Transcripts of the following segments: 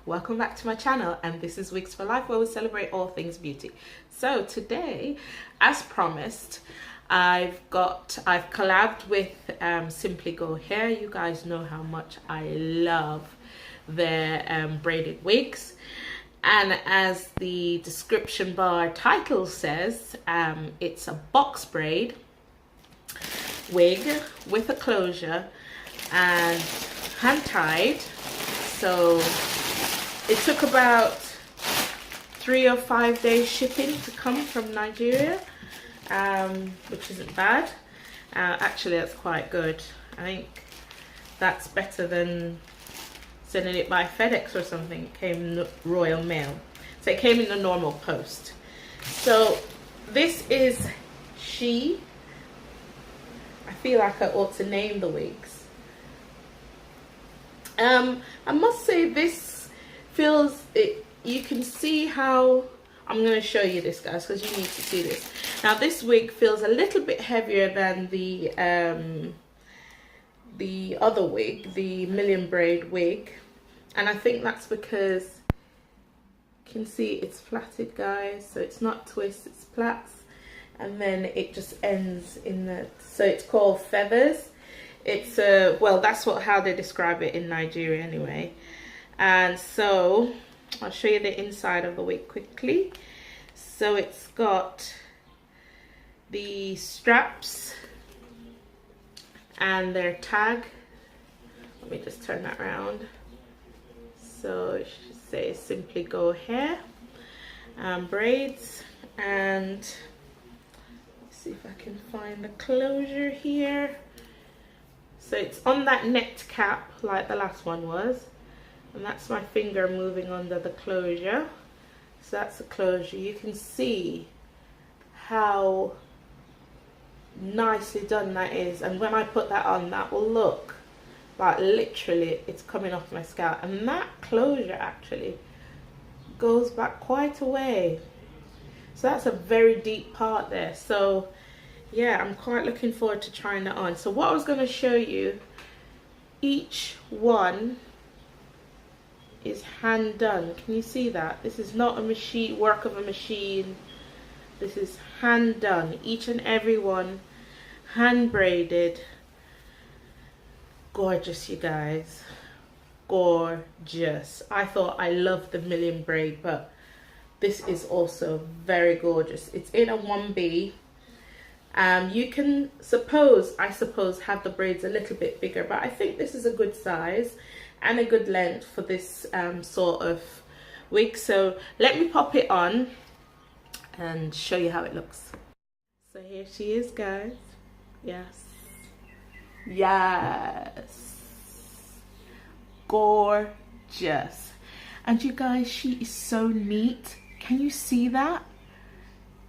Welcome back to my channel, and this is Wigs for Life, where we celebrate all things beauty. So today, as promised, I've collabed with Simply Go Hair. You guys know how much I love their braided wigs, and as the description bar title says, it's a box braid wig with a closure and hand tied. So it took about 3 or 5 days shipping to come from Nigeria, which isn't bad. Actually, that's quite good. I think that's better than sending it by FedEx or something. It came in Royal Mail. So it came in the normal post. So this is She. I feel like I ought to name the wigs. I must say this feels it. You can see how I'm going to show you this, guys, because you need to see this. Now this wig feels a little bit heavier than the other wig, the million braid wig, and I think that's because you can see it's plaited, guys, so it's not twist, it's plaits, and then it just ends in the, so it's called feathers. It's well, that's how they describe it in Nigeria anyway. And so I'll show you the inside of the wig quickly. So it's got the straps and their tag. Let me just turn that around. So it should say Simply Go Hair braids, and let's see if I can find the closure here. So it's on that net cap like the last one was, and that's my finger moving under the closure. So that's the closure. You can see how nicely done that is, and when I put that on, that will look like literally it's coming off my scalp, and that closure actually goes back quite a way. So that's a very deep part there. So yeah, I'm quite looking forward to trying that on. So what I was going to show you, each one is hand done. Can you see that? This is not a machine, work of a machine. This is hand done. Each and every one hand braided. Gorgeous, you guys. Gorgeous. I thought I loved the million braid, but this is also very gorgeous. It's in a 1B. You can I suppose have the braids a little bit bigger, but I think this is a good size and a good length for this sort of wig. So let me pop it on and show you how it looks. So here she is, guys. Yes, yes, gorgeous. And you guys, she is so neat. Can you see that?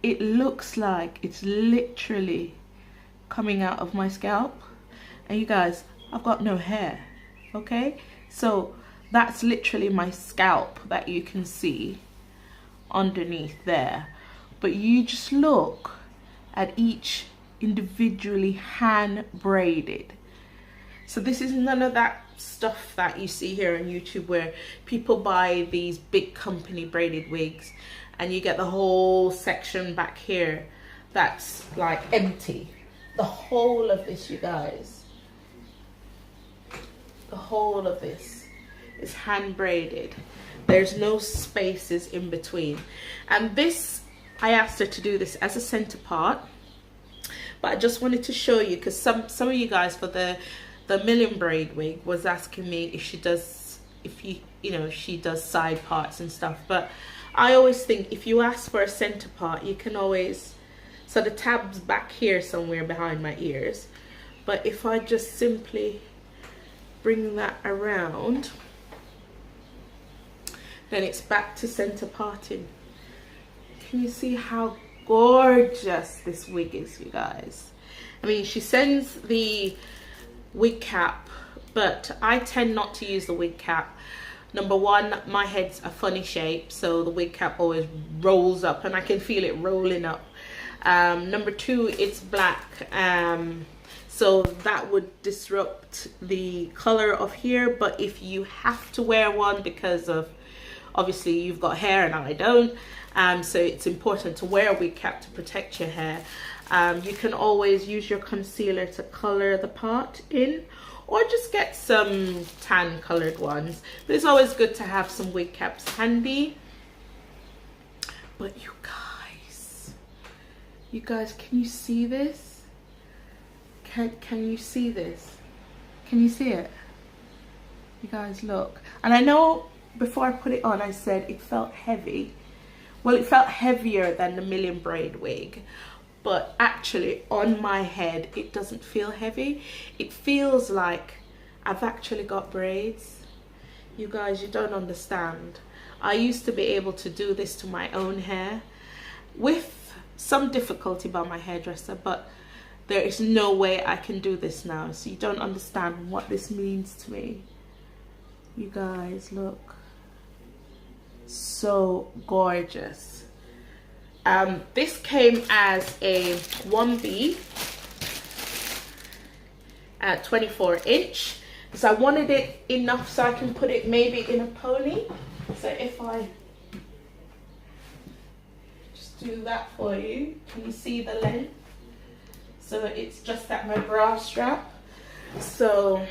It looks like it's literally coming out of my scalp. And you guys, I've got no hair, okay? So that's literally my scalp that you can see underneath there. But you just look at each individually hand braided. So this is none of that stuff that you see here on YouTube where people buy these big company braided wigs and you get the whole section back here that's like empty. The whole of this, you guys, the whole of this is hand braided. There's no spaces in between. And this, I asked her to do this as a center part, but I just wanted to show you, because some of you guys for the million braid wig was asking me if she does, she does side parts and stuff. But I always think if you ask for a center part, you can always, so the tab's back here somewhere behind my ears, but if I just simply bring that around, then it's back to center parting. Can you see how gorgeous this wig is, you guys. I mean, she sends the wig cap, but I tend not to use the wig cap. Number one, my head's a funny shape, so the wig cap always rolls up and I can feel it rolling up. Number two, it's black, so that would disrupt the color of hair. But if you have to wear one because of, obviously you've got hair and I don't, so it's important to wear a wig cap to protect your hair. You can always use your concealer to color the part in, or just get some tan colored ones. But it's always good to have some wig caps handy. But you guys, can you see this? Can you see this? Can you see it? You guys, look. And I know before I put it on I said it felt heavy. Well, it felt heavier than the Million Braid wig, but actually on my head it doesn't feel heavy. It feels like I've actually got braids. You guys, you don't understand. I used to be able to do this to my own hair with some difficulty by my hairdresser, but there is no way I can do this now. So you don't understand what this means to me. You guys, look. So gorgeous. This came as a 1B at 24-inch. So I wanted it enough so I can put it maybe in a pony. So if I just do that for you, can you see the length? So it's just at my bra strap. So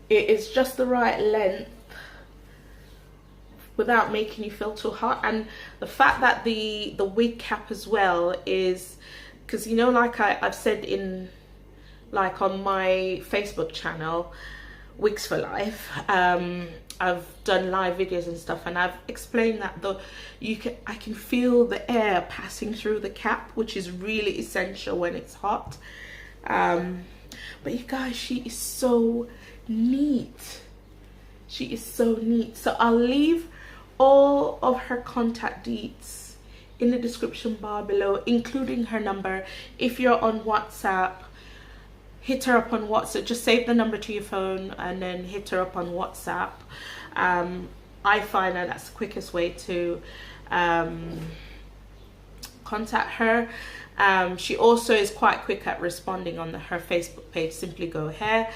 it is just the right length without making you feel too hot. And the fact that the wig cap as well is, because you know, like I've said in, like on my Facebook channel, Wigs for Life, I've done live videos and stuff, and I've explained that I can feel the air passing through the cap, which is really essential when it's hot. But you guys, she is so neat. She is so neat. So I'll leave all of her contact deets in the description bar below, including her number. If you're on WhatsApp, hit her up on WhatsApp. Just save the number to your phone and then hit her up on WhatsApp. I find that that's the quickest way to contact her. She also is quite quick at responding on her Facebook page, Simply Go Hair.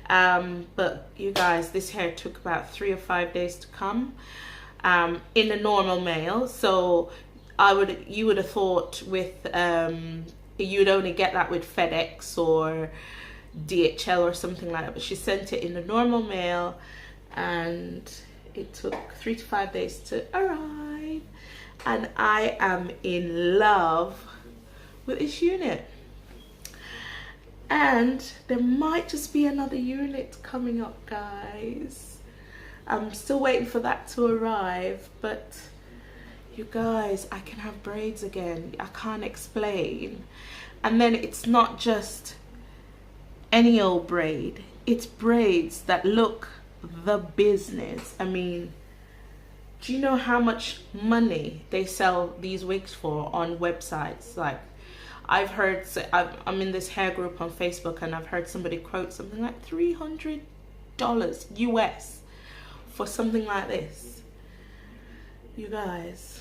But you guys, this hair took about 3 or 5 days to come in the normal mail. So you would have thought with you'd only get that with FedEx or DHL or something like that, but she sent it in the normal mail and it took 3 to 5 days to arrive. And I am in love with this unit, and there might just be another unit coming up, guys. I'm still waiting for that to arrive, but you guys, I can have braids again. I can't explain. And then it's not just any old braid, it's braids that look the business. I mean, do you know how much money they sell these wigs for on websites? Like, I've heard, I'm in this hair group on Facebook, and I've heard somebody quote something like $300 US for something like this, you guys.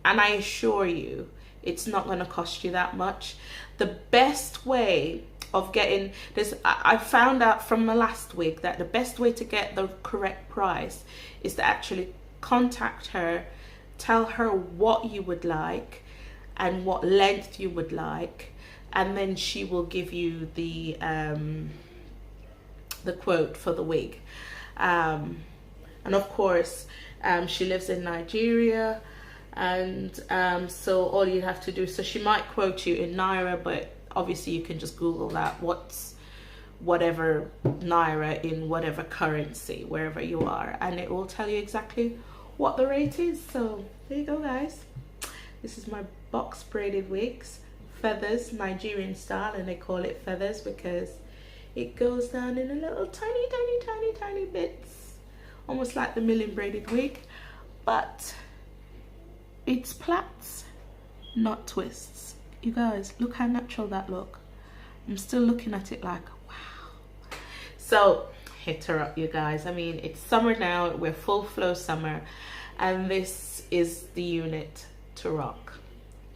And I assure you, it's not going to cost you that much. The best way of getting this, I found out from my last wig that the best way to get the correct price is to actually contact her, tell her what you would like and what length you would like, and then she will give you the quote for the wig. And of course, she lives in Nigeria, and so all you have to do, so she might quote you in Naira, but obviously you can just Google that, what's whatever Naira in whatever currency wherever you are, and it will tell you exactly what the rate is. So there you go, guys. This is my box braided wigs, feathers, Nigerian style, and they call it feathers because it goes down in a little tiny bits, almost like the Million Braided wig, but It's plaits, not twists. You guys, look how natural that look. I'm still looking at it like, wow. So hit her up, you guys. I mean, it's summer now, we're full flow summer, and this is the unit to rock.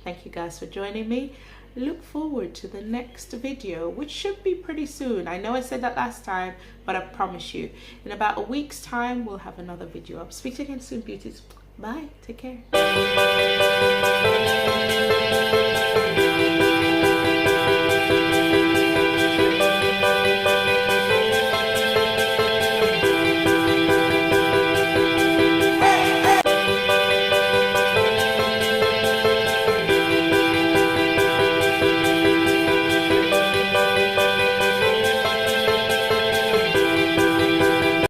Thank you guys for joining me. Look forward to the next video, which should be pretty soon. I know I said that last time, but I promise you, in about a week's time, we'll have another video up. Speak to you again soon, beauties. Bye. Take care.